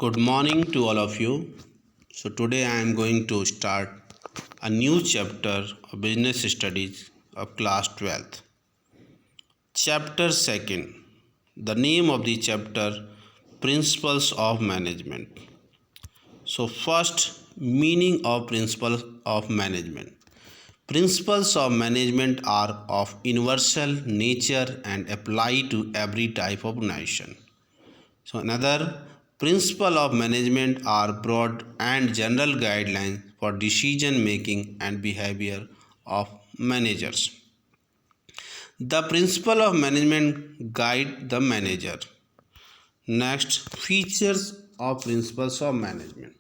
Good morning to all of you. So, today I am going to start a new chapter of business studies of class 12th. Chapter 2nd. The name of the chapter Principles of Management. So, first, meaning of principles of management. Principles of management are of universal nature and apply to every type of organization. So another principle of management are broad and general guidelines for decision making and behavior of managers. The principle of management guide the manager. Next, features of principles of management.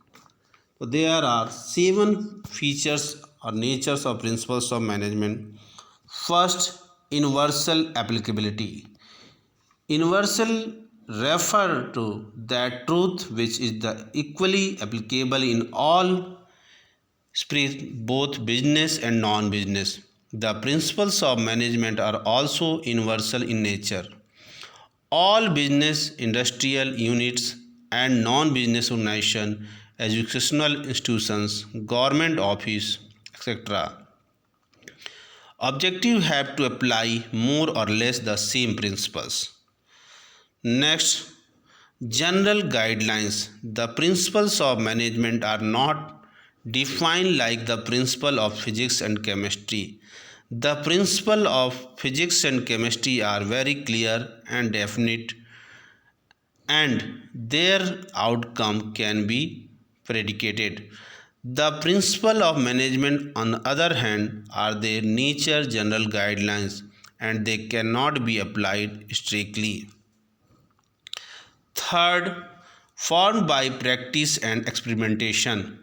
So there are 7 features or natures of principles of management. First, universal applicability. Universal refer to that truth which is the equally applicable in all spheres, both business and non-business. The principles of management are also universal in nature. All business, industrial units and non-business organizations, educational institutions, government office, etc. Objective have to apply more or less the same principles. Next, general guidelines. The principles of management are not defined like the principle of physics and chemistry. The principles of physics and chemistry are very clear and definite, and their outcome can be predicated. The principle of management, on the other hand, are their nature general guidelines and they cannot be applied strictly. Third, formed by practice and experimentation.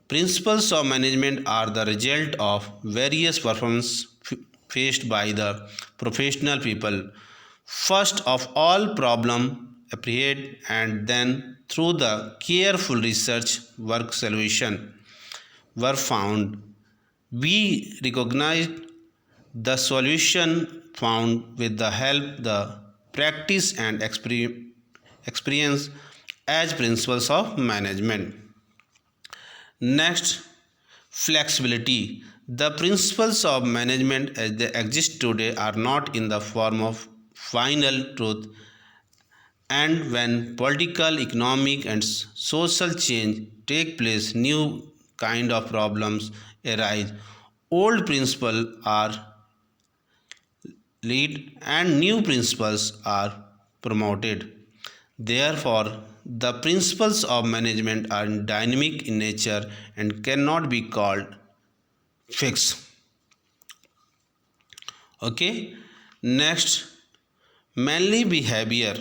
Principles of management are the result of various performances faced by the professional people. First of all, problem apprehended and then through the careful research work solution were found. We recognized the solution found with the help the practice and experience as principles of management. Next, flexibility. The principles of management as they exist today are not in the form of final truth, and when political, economic and social change take place, new kind of problems arise. Old principles are lead and new principles are promoted. Therefore, the principles of management are dynamic in nature and cannot be called fixed. Okay, next, manly behavior.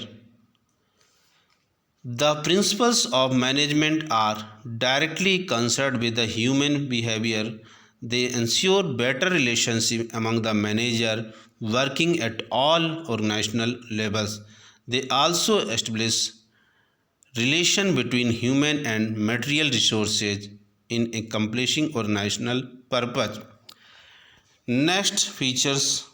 The principles of management are directly concerned with the human behavior. They ensure better relationship among the manager working at all organizational levels. They also establish relation between human and material resources in accomplishing organizational purpose. Next features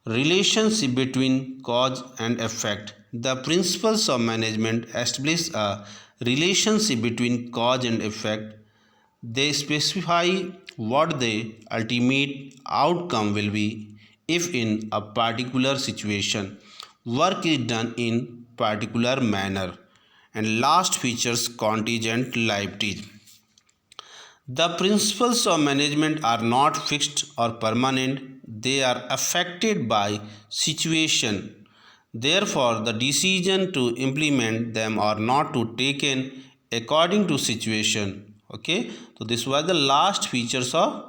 relationship between cause and effect. The principles of management establish a relationship between cause and effect. They specify what the ultimate outcome will be if in a particular situation work is done in particular manner. And last features contingent liability. The principles of management are not fixed or permanent, they are affected by situation. Therefore, the decision to implement them or not to taken according to situation. Okay, so this was the last features of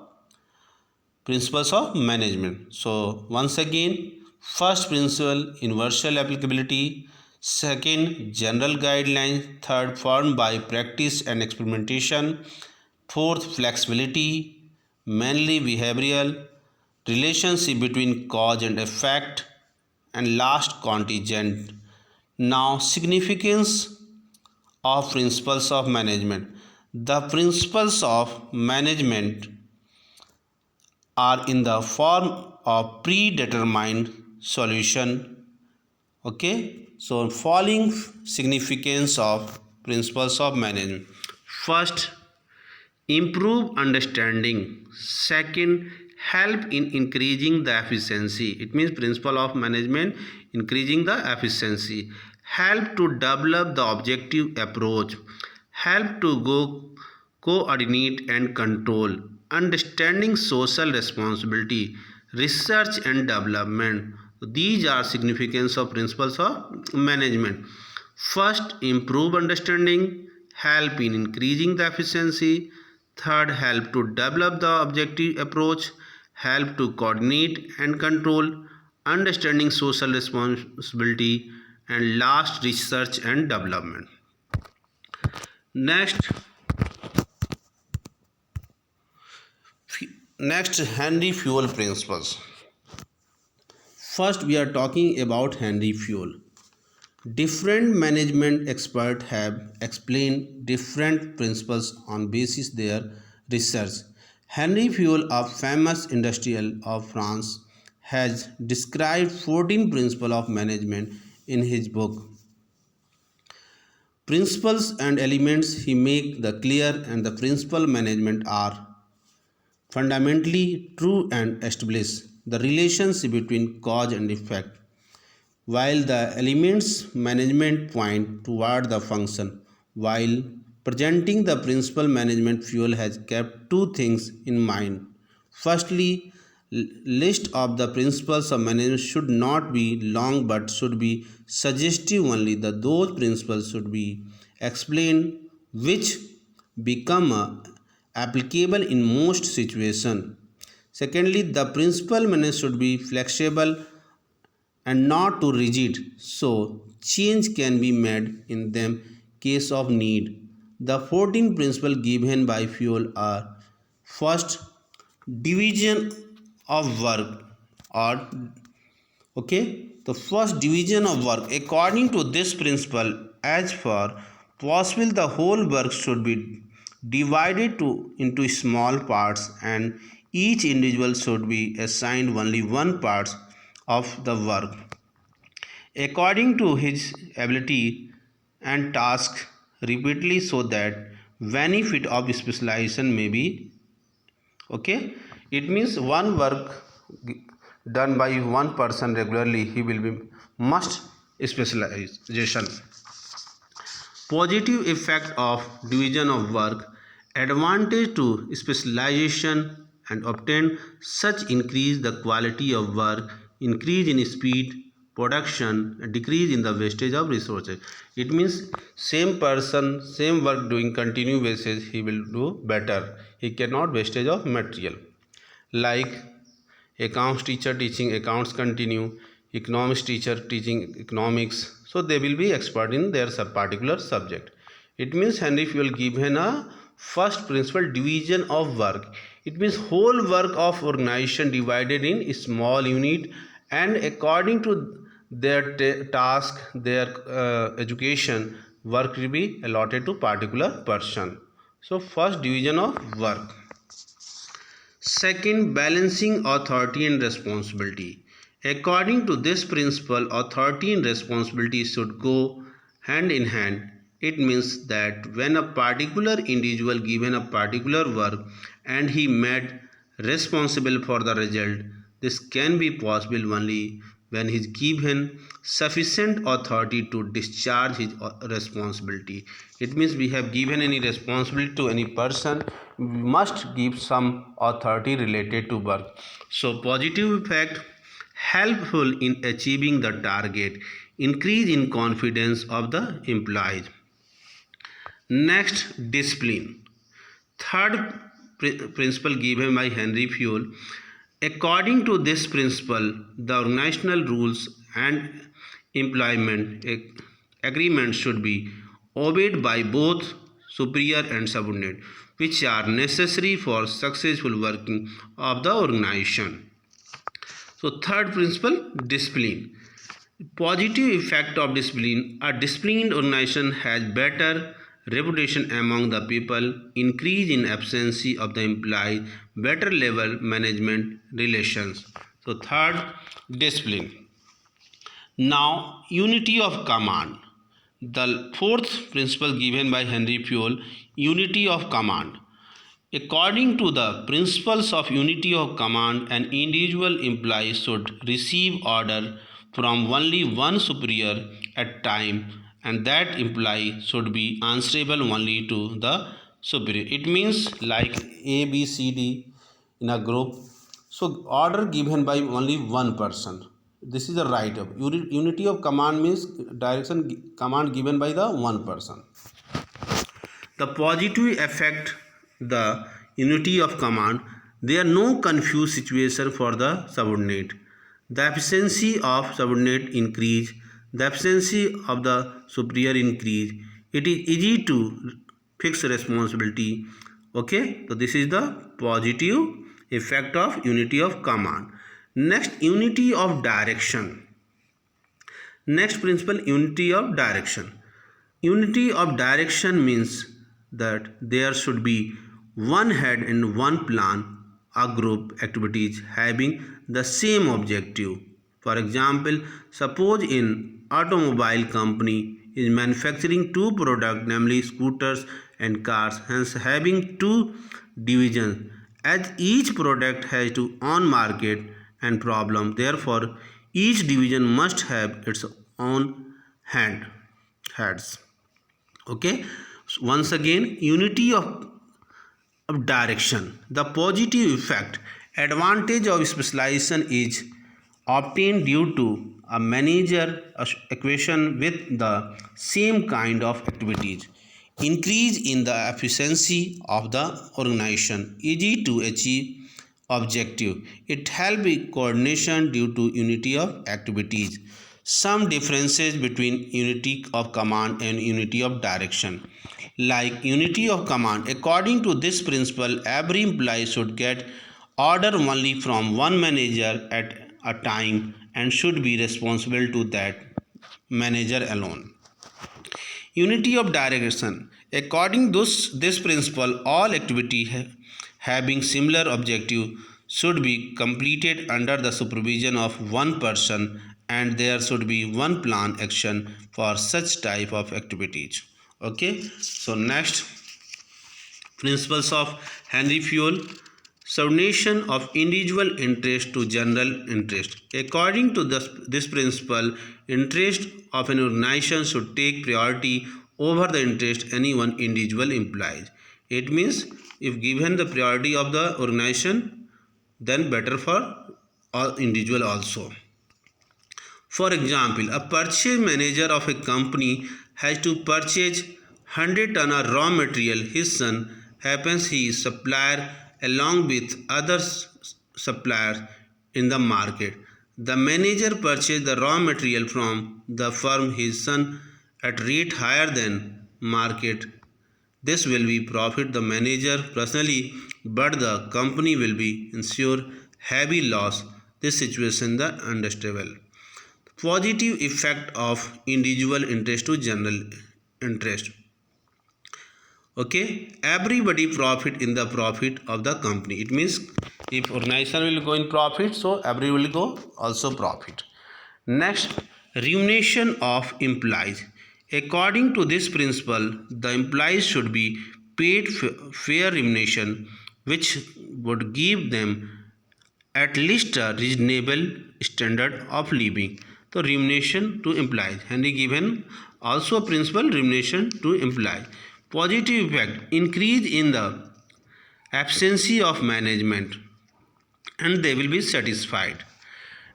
principles of management. So once again, first principle universal applicability, second general guidelines, third formed by practice and experimentation, fourth flexibility, mainly behavioral, relationship between cause and effect, and last contingent. Now significance of principles of management. The principles of management are in the form of predetermined solution. Okay, So, following significance of principles of management. First, improve understanding. Second, help in increasing the efficiency. It means principle of management increasing the efficiency. Help to develop the objective approach. Help to go coordinate and control. Understanding social responsibility. Research and development. These are significance of principles of management. First, improve understanding, help in increasing the efficiency. Third, help to develop the objective approach, help to coordinate and control, understanding social responsibility, and last, research and development. Next, Henry Fayol principles. First, we are talking about Henry Fayol. Different management experts have explained different principles on basis their research. Henry Fayol, a famous industrial of France, has described 14 principles of management in his book. Principles and elements he make the clear and the principle management are fundamentally true and establish the relationship between cause and effect, while the elements management point toward the function. While presenting the principal management, Fayol has kept two things in mind. Firstly, list of the principles of management should not be long but should be suggestive only. Those principles should be explained which become applicable in most situations. Secondly, the principal management should be flexible and not too rigid, so change can be made in them case of need. The 14 principles given by Fayol are: first, division of work, or okay, the first division of work. According to this principle, as far possible the whole work should be divided into small parts, and each individual should be assigned only one part of the work according to his ability and task repeatedly, so that benefit of specialization may be okay. It means one work done by one person regularly, he will be must specialization. Positive effect of division of work. Advantage to specialization and obtain such increase the quality of work, increase in speed production, decrease in the wastage of resources. It means same person same work doing continue basis, he will do better, he cannot wastage of material. Like accounts teacher teaching accounts continue, economics teacher teaching economics, so they will be expert in their particular subject. It means Henry Fayol given a first principle division of work. It means whole work of organization divided in small unit, and according to their task, their education, work will be allotted to particular person. So first, division of work. Second, balancing authority and responsibility. According to this principle, authority and responsibility should go hand in hand. It means that when a particular individual given a particular work and he made responsible for the result, this can be possible only when he is given sufficient authority to discharge his responsibility. It means we have given any responsibility to any person, we must give some authority related to work. So positive effect, helpful in achieving the target, increase in confidence of the employees. Next, discipline. Third principle given by Henry Fayol. According to this principle, the organizational rules and employment agreements should be obeyed by both superior and subordinate, which are necessary for successful working of the organization. So third principle, discipline. Positive effect of discipline. A disciplined organization has better reputation among the people, increase in efficiency of the employee, better level management relations. So third, discipline. Now, unity of command. The fourth principle given by Henry Fayol, unity of command. According to the principles of unity of command, an individual employee should receive order from only one superior at time, and that employee should be answerable only to the superior. It means like A, B, C, D in a group. So order given by only one person. This is the right of unity of command means direction command given by the one person. The positive affect the unity of command. There are no confused situation for the subordinate. The efficiency of subordinate increase. The efficiency of the superior increase. It is easy to fix responsibility. Okay, so this is the positive effect of unity of command. Next, unity of direction. Next principle, unity of direction. Unity of direction means that there should be one head and one plan, a group activities having the same objective. For example, suppose in automobile company is manufacturing two products, namely scooters and cars, hence having two divisions. As each product has to own market and problem, therefore each division must have its own heads. Okay, so once again, unity of direction. The positive effect advantage of specialization is obtained due to a manager equation with the same kind of activities. Increase in the efficiency of the organization, easy to achieve objective. It helps coordination due to unity of activities. Some differences between unity of command and unity of direction. Like unity of command, according to this principle, every employee should get order only from one manager at a time and should be responsible to that manager alone. Unity of direction. According to this principle, all activity having similar objective should be completed under the supervision of one person, and there should be one plan action for such type of activities. Okay, so next, principles of Henry Fayol. Subordination of individual interest to general interest. According to this principle, interest of an organization should take priority over the interest any one individual implies. It means if given the priority of the organization, then better for all individual also. For example, a purchase manager of a company has to purchase 100 ton of raw material. His son happens he is supplier along with other suppliers in the market. The manager purchased the raw material from the firm his son at rate higher than market. This will be profit the manager personally, but the company will be ensure heavy loss. This situation the understandable. Positive effect of individual interest to general interest. Okay, everybody profit in the profit of the company. It means if organization will go in profit, so everybody will go also profit. Next, remuneration of employees. According to this principle, the employees should be paid fair remuneration, which would give them at least a reasonable standard of living. So remuneration to employees. Henry given also principle remuneration to employees. Positive effect, increase in the efficiency of management, and they will be satisfied.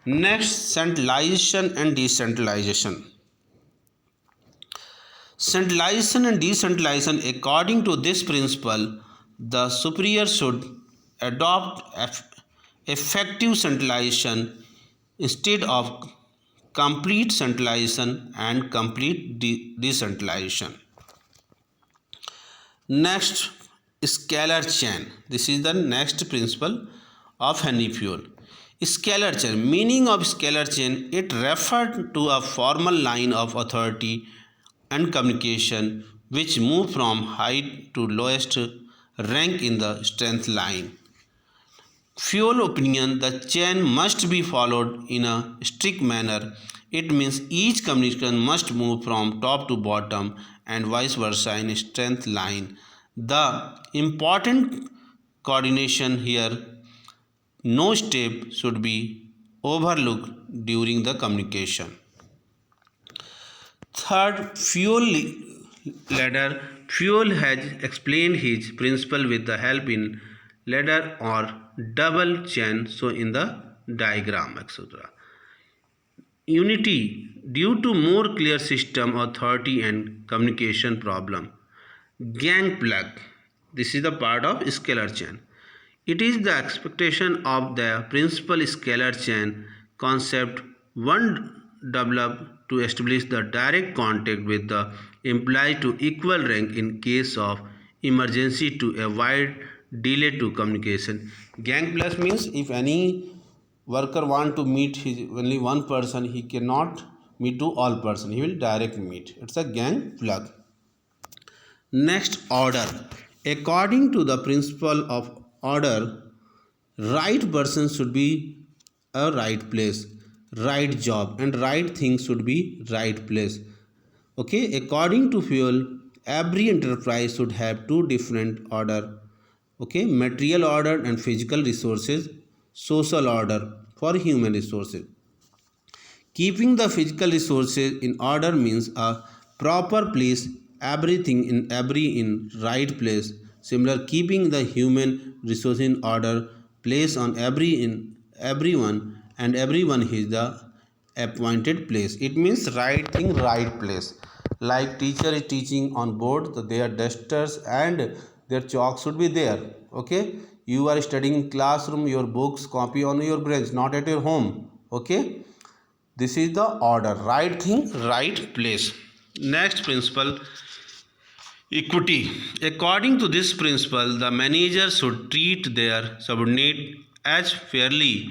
Next, centralization and decentralization. Centralization and decentralization. According to this principle, the superior should adopt effective centralization instead of complete centralization and complete decentralization. Next, scalar chain. This is the next principle of Henry Fayol. Scalar chain. Meaning of scalar chain, it referred to a formal line of authority and communication which move from highest to lowest rank in the strength line. fuel opinion, the chain must be followed in a strict manner. It means each communication must move from top to bottom and vice versa in a straight line. The important coordination here, no step should be overlooked during the communication. Third, ladder. Fuel has explained his principle with the help in ladder or double chain, so in the diagram, etc. Unity, due to more clear system, authority and communication problem. Gangplank, this is the part of scalar chain. It is the expectation of the principal scalar chain concept one developed to establish the direct contact with the employee to equal rank in case of emergency to avoid delay to communication. Gang plus means if any worker want to meet his only one person, he cannot meet to all person, he will direct meet. It's a gang plug. Next, order. According to the principle of order, right person should be a right place, right job, and right thing should be right place. Okay, according to fuel, every enterprise should have two different order. Okay, material order and physical resources, social order for human resources. Keeping the physical resources in order means a proper place, everything in right place. Similar, keeping the human resource in order, place on everyone and everyone is the appointed place. It means right thing, right place. Like teacher is teaching on board, so their dusters and their chalk should be there. Okay, you are studying in classroom, your books, copy on your bench, not at your home. Okay. This is the order, right thing, right place. Next principle, equity. According to this principle, the manager should treat their subordinate as fairly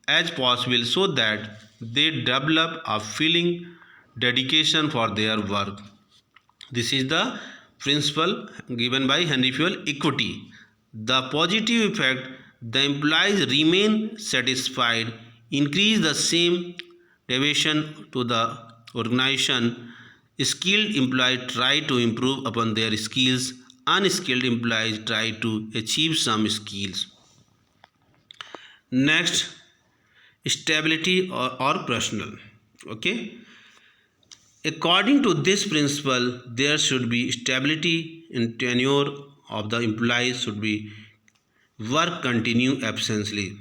as possible so that they develop a feeling dedication for their work. This is the principle given by Henry Fayol, equity. The positive effect, the employees remain satisfied, increase the same devotion to the organization. Skilled employees try to improve upon their skills, unskilled employees try to achieve some skills. Next, stability or personal. Okay, according to this principle, there should be stability in tenure of the employees should be work continue absently.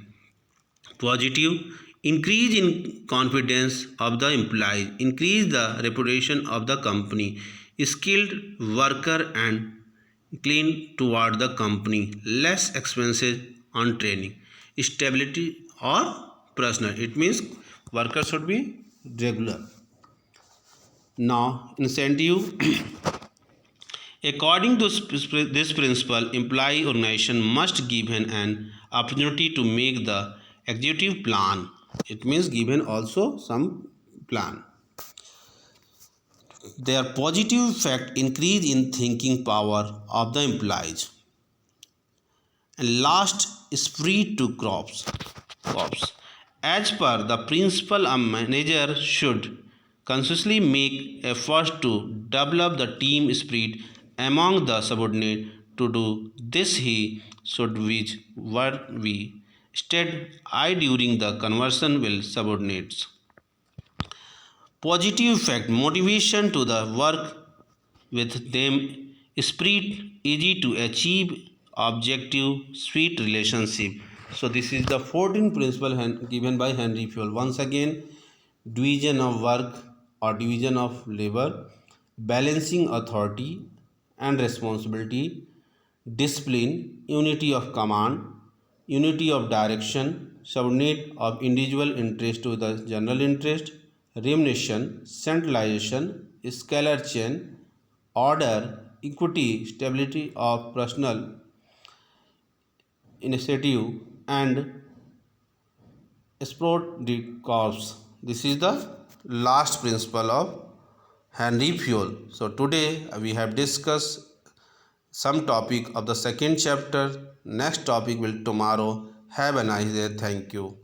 Positive, increase in confidence of the employees, increase the reputation of the company, skilled worker and clean toward the company, less expenses on training. Stability or personal, it means worker should be regular. Now, incentive. According to this principle, employee organization must given an opportunity to make the executive plan. It means given also some plan. Their positive effect increase in thinking power of the employees. And last, esprit to crops. As per the principle, a manager should consciously make efforts to develop the team spirit among the subordinate. To do this, he should which what we stated I during the conversion will subordinates. Positive effect, motivation to the work with them, spirit, easy to achieve objective, sweet relationship. So this is the 14th principle given by Henry Fayol. Once again, division of work or division of labor, balancing authority and responsibility, discipline, unity of command, unity of direction, subordinate of individual interest to the general interest, remuneration, centralization, scalar chain, order, equity, stability of personal initiative, and sport the corps. This is the last principle of Henry Fayol. So today we have discussed some topic of the second chapter. Next topic will tomorrow. Have a nice day. Thank you.